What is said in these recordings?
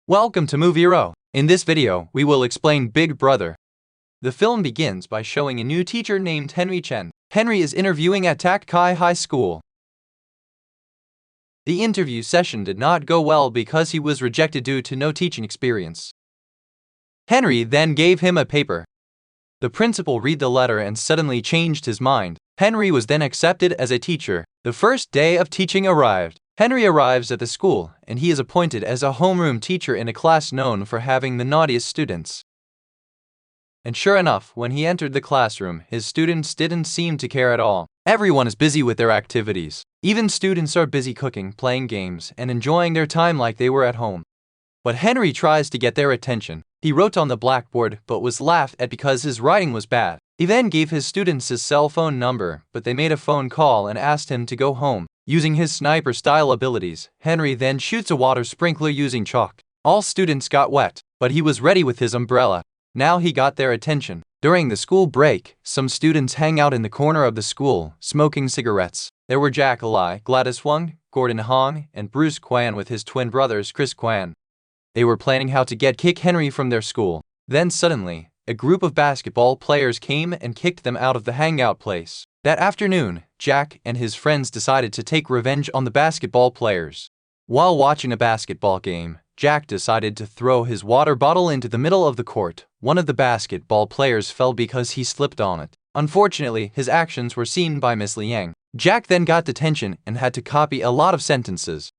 Welcome to Movie Row. In this video, we will explain Big Brother. The film begins by showing a new teacher named Henry Chen. Henry is interviewing at Tak Kai High School. The interview session did not go well because he was rejected due to no teaching experience. Henry then gave him a paper. The principal read the letter and suddenly changed his mind. Henry was then accepted as a teacher. The first day of teaching arrived. Henry arrives at the school, and he is appointed as a homeroom teacher in a class known for having the naughtiest students. And sure enough, when he entered the classroom, his students didn't seem to care at all. Everyone is busy with their activities. Even students are busy cooking, playing games, and enjoying their time like they were at home. But Henry tries to get their attention. He wrote on the blackboard but was laughed at because his writing was bad. He then gave his students his cell phone number, but they made a phone call and asked him to go home. Using his sniper-style abilities, Henry then shoots a water sprinkler using chalk. All students got wet, but he was ready with his umbrella. Now he got their attention. During the school break, some students hang out in the corner of the school, smoking cigarettes. There were Jack Lai, Gladys Wang, Gordon Hong, and Bruce Kwan with his twin brothers Chris Kwan. They were planning how to kick Henry from their school. Then suddenly, a group of basketball players came and kicked them out of the hangout place. That afternoon, Jack and his friends decided to take revenge on the basketball players. While watching a basketball game, Jack decided to throw his water bottle into the middle of the court. One of the basketball players fell because he slipped on it. Unfortunately, his actions were seen by Miss Liang. Jack then got detention and had to copy a lot of sentences.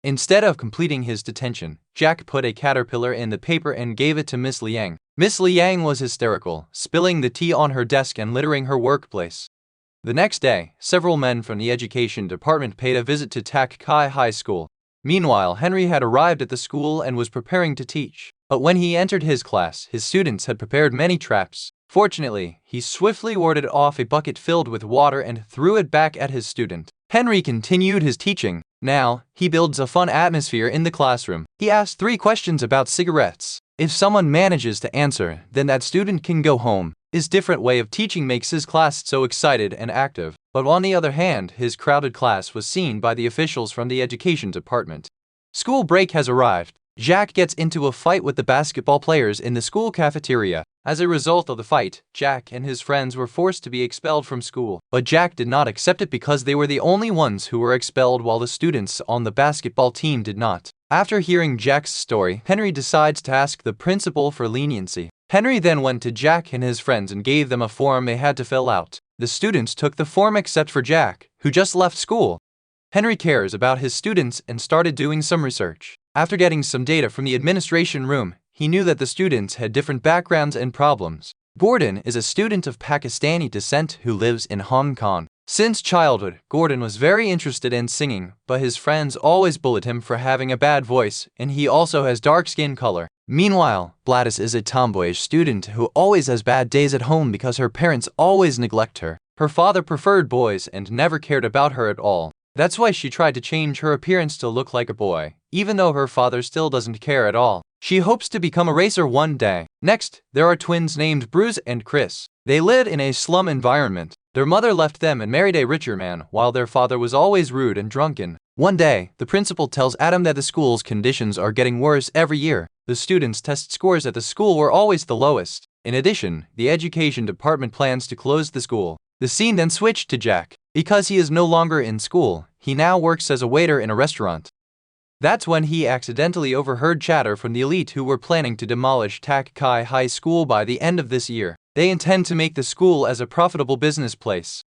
Instead of completing his detention, Jack put a caterpillar in the paper and gave it to Miss Liang. Miss Liang was hysterical, spilling the tea on her desk and littering her workplace. The next day, several men from the education department paid a visit to Tak Kai High School. Meanwhile, Henry had arrived at the school and was preparing to teach. But when he entered his class, his students had prepared many traps. Fortunately, he swiftly warded off a bucket filled with water and threw it back at his student. Henry continued his teaching. Now, he builds a fun atmosphere in the classroom. He asks 3 questions about cigarettes. If someone manages to answer, then that student can go home. His different way of teaching makes his class so excited and active. But on the other hand, his crowded class was seen by the officials from the education department. School break has arrived. Jack gets into a fight with the basketball players in the school cafeteria. As a result of the fight, Jack and his friends were forced to be expelled from school. But Jack did not accept it because they were the only ones who were expelled while the students on the basketball team did not. After hearing Jack's story, Henry decides to ask the principal for leniency. Henry then went to Jack and his friends and gave them a form they had to fill out. The students took the form except for Jack, who just left school. Henry cares about his students and started doing some research. After getting some data from the administration room, he knew that the students had different backgrounds and problems. Gordon is a student of Pakistani descent who lives in Hong Kong. Since childhood, Gordon was very interested in singing, but his friends always bullied him for having a bad voice, and he also has dark skin color. Meanwhile, Gladys is a tomboyish student who always has bad days at home because her parents always neglect her. Her father preferred boys and never cared about her at all. That's why she tried to change her appearance to look like a boy, even though her father still doesn't care at all. She hopes to become a racer one day. Next, there are twins named Bruce and Chris. They live in a slum environment. Their mother left them and married a richer man, while their father was always rude and drunken. One day, the principal tells Adam that the school's conditions are getting worse every year. The students' test scores at the school were always the lowest. In addition, the education department plans to close the school. The scene then switched to Jack. Because he is no longer in school, he now works as a waiter in a restaurant. That's when he accidentally overheard chatter from the elite who were planning to demolish Tak Kai High School by the end of this year. They intend to make the school as a profitable business place.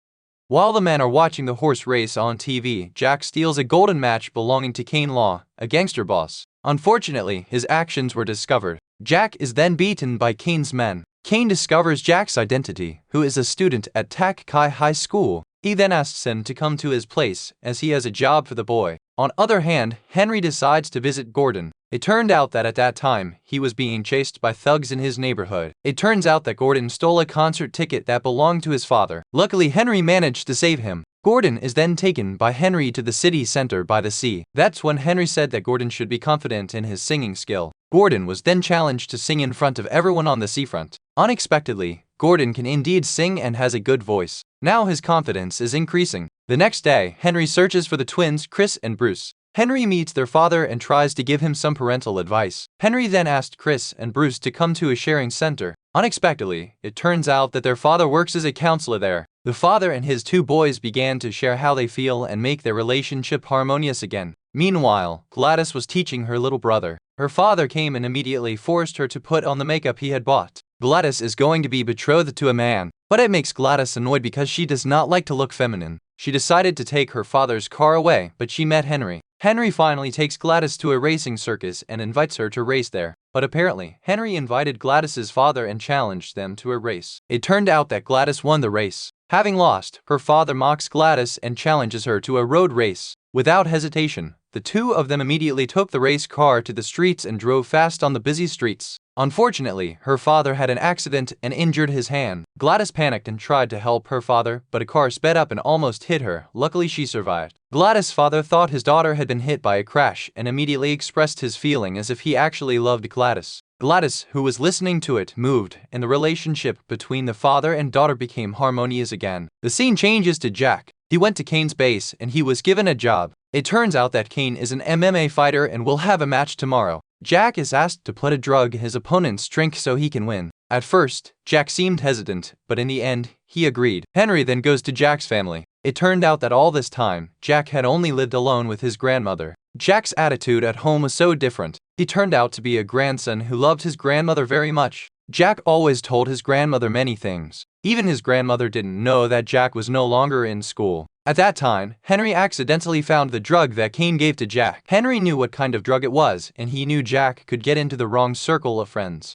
While the men are watching the horse race on TV, Jack steals a golden match belonging to Kane Law, a gangster boss. Unfortunately, his actions were discovered. Jack is then beaten by Kane's men. Kane discovers Jack's identity, who is a student at Tak Kai High School. He then asks him to come to his place, as he has a job for the boy. On the other hand, Henry decides to visit Gordon. It turned out that at that time, he was being chased by thugs in his neighborhood. It turns out that Gordon stole a concert ticket that belonged to his father. Luckily, Henry managed to save him. Gordon is then taken by Henry to the city center by the sea. That's when Henry said that Gordon should be confident in his singing skill. Gordon was then challenged to sing in front of everyone on the seafront. Unexpectedly, Gordon can indeed sing and has a good voice. Now his confidence is increasing. The next day, Henry searches for the twins Chris and Bruce. Henry meets their father and tries to give him some parental advice. Henry then asked Chris and Bruce to come to a sharing center. Unexpectedly, it turns out that their father works as a counselor there. The father and his two boys began to share how they feel and make their relationship harmonious again. Meanwhile, Gladys was teaching her little brother. Her father came and immediately forced her to put on the makeup he had bought. Gladys is going to be betrothed to a man, but it makes Gladys annoyed because she does not like to look feminine. She decided to take her father's car away, but she met Henry. Henry finally takes Gladys to a racing circus and invites her to race there. But apparently, Henry invited Gladys's father and challenged them to a race. It turned out that Gladys won the race. Having lost, her father mocks Gladys and challenges her to a road race. Without hesitation, the two of them immediately took the race car to the streets and drove fast on the busy streets. Unfortunately, her father had an accident and injured his hand. Gladys panicked and tried to help her father, but a car sped up and almost hit her. Luckily, she survived. Gladys' father thought his daughter had been hit by a crash and immediately expressed his feeling as if he actually loved Gladys. Gladys, who was listening to it, moved, and the relationship between the father and daughter became harmonious again. The scene changes to Jack. He went to Kane's base and he was given a job. It turns out that Kane is an MMA fighter and will have a match tomorrow. Jack is asked to put a drug in his opponent's drink so he can win. At first, Jack seemed hesitant, but in the end, he agreed. Henry then goes to Jack's family. It turned out that all this time, Jack had only lived alone with his grandmother. Jack's attitude at home was so different. He turned out to be a grandson who loved his grandmother very much. Jack always told his grandmother many things. Even his grandmother didn't know that Jack was no longer in school. At that time, Henry accidentally found the drug that Kane gave to Jack. Henry knew what kind of drug it was, and he knew Jack could get into the wrong circle of friends.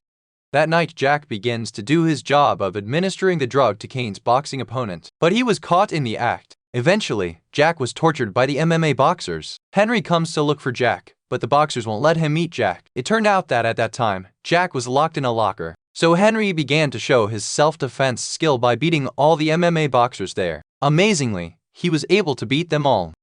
That night, Jack begins to do his job of administering the drug to Kane's boxing opponent, but he was caught in the act. Eventually, Jack was tortured by the MMA boxers. Henry comes to look for Jack, but the boxers won't let him meet Jack. It turned out that at that time, Jack was locked in a locker. So Henry began to show his self-defense skill by beating all the MMA boxers there. Amazingly, he was able to beat them all.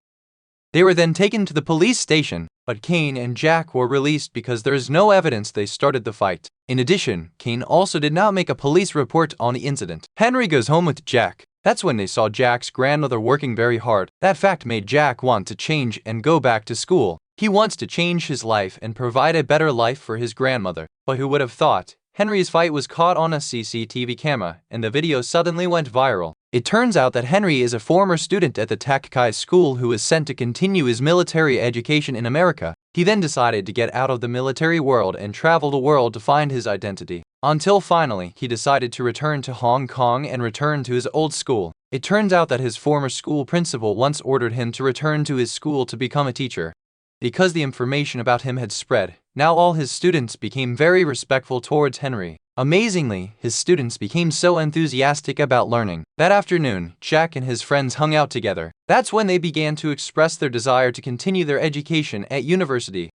They were then taken to the police station, but Kane and Jack were released because there is no evidence they started the fight. In addition, Kane also did not make a police report on the incident. Henry goes home with Jack. That's when they saw Jack's grandmother working very hard. That fact made Jack want to change and go back to school. He wants to change his life and provide a better life for his grandmother. But who would have thought? Henry's fight was caught on a CCTV camera, and the video suddenly went viral. It turns out that Henry is a former student at the Tak Kai school who is sent to continue his military education in America. He then decided to get out of the military world and travel the world to find his identity. Until finally, he decided to return to Hong Kong and return to his old school. It turns out that his former school principal once ordered him to return to his school to become a teacher. Because the information about him had spread, now all his students became very respectful towards Henry. Amazingly, his students became so enthusiastic about learning. That afternoon, Jack and his friends hung out together. That's when they began to express their desire to continue their education at university.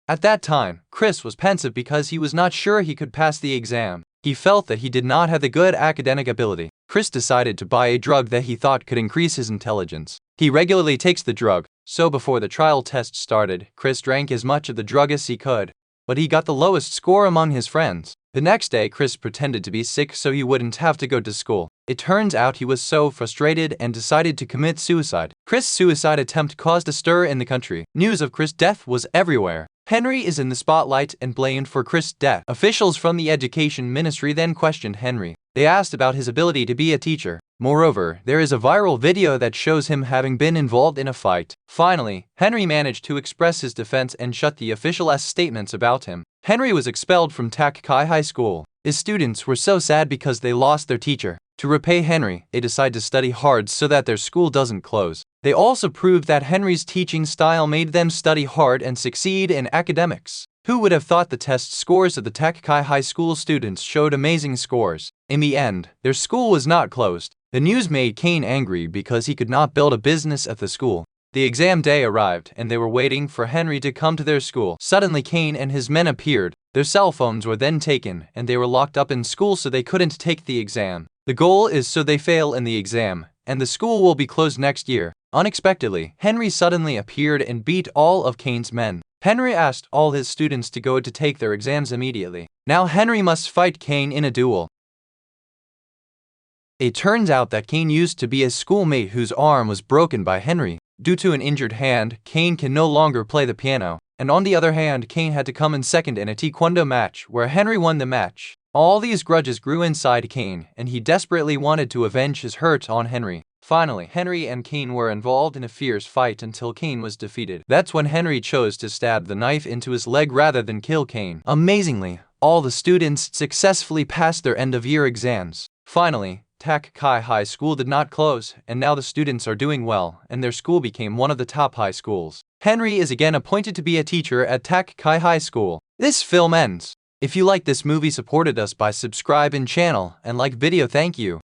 At that time, Chris was pensive because he was not sure he could pass the exam. He felt that he did not have the good academic ability. Chris decided to buy a drug that he thought could increase his intelligence. He regularly takes the drug, so before the trial test started, Chris drank as much of the drug as he could. But he got the lowest score among his friends. The next day, Chris pretended to be sick so he wouldn't have to go to school. It turns out he was so frustrated and decided to commit suicide. Chris' suicide attempt caused a stir in the country. News of Chris' death was everywhere. Henry is in the spotlight and blamed for Chris' death. Officials from the education ministry then questioned Henry. They asked about his ability to be a teacher. Moreover, there is a viral video that shows him having been involved in a fight. Finally, Henry managed to express his defense and shut the official's statements about him. Henry was expelled from Tak Kai High School. His students were so sad because they lost their teacher. To repay Henry, they decide to study hard so that their school doesn't close. They also proved that Henry's teaching style made them study hard and succeed in academics. Who would have thought the test scores of the Tak Kai High School students showed amazing scores? In the end, their school was not closed. The news made Kane angry because he could not build a business at the school. The exam day arrived, and they were waiting for Henry to come to their school. Suddenly, Kane and his men appeared. Their cell phones were then taken, and they were locked up in school so they couldn't take the exam. The goal is so they fail in the exam, and the school will be closed next year. Unexpectedly, Henry suddenly appeared and beat all of Kane's men. Henry asked all his students to go to take their exams immediately. Now Henry must fight Kane in a duel. It turns out that Kane used to be a schoolmate whose arm was broken by Henry. Due to an injured hand, Kane can no longer play the piano, and on the other hand, Kane had to come in second in a taekwondo match where Henry won the match. All these grudges grew inside Kane, and he desperately wanted to avenge his hurt on Henry. Finally, Henry and Kane were involved in a fierce fight until Kane was defeated. That's when Henry chose to stab the knife into his leg rather than kill Kane. Amazingly, all the students successfully passed their end-of-year exams. Finally, Tak Kai High School did not close, and now the students are doing well, and their school became one of the top high schools. Henry is again appointed to be a teacher at Tak Kai High School. This film ends. If you like this movie, supported us by subscribe in channel and like video. Thank you.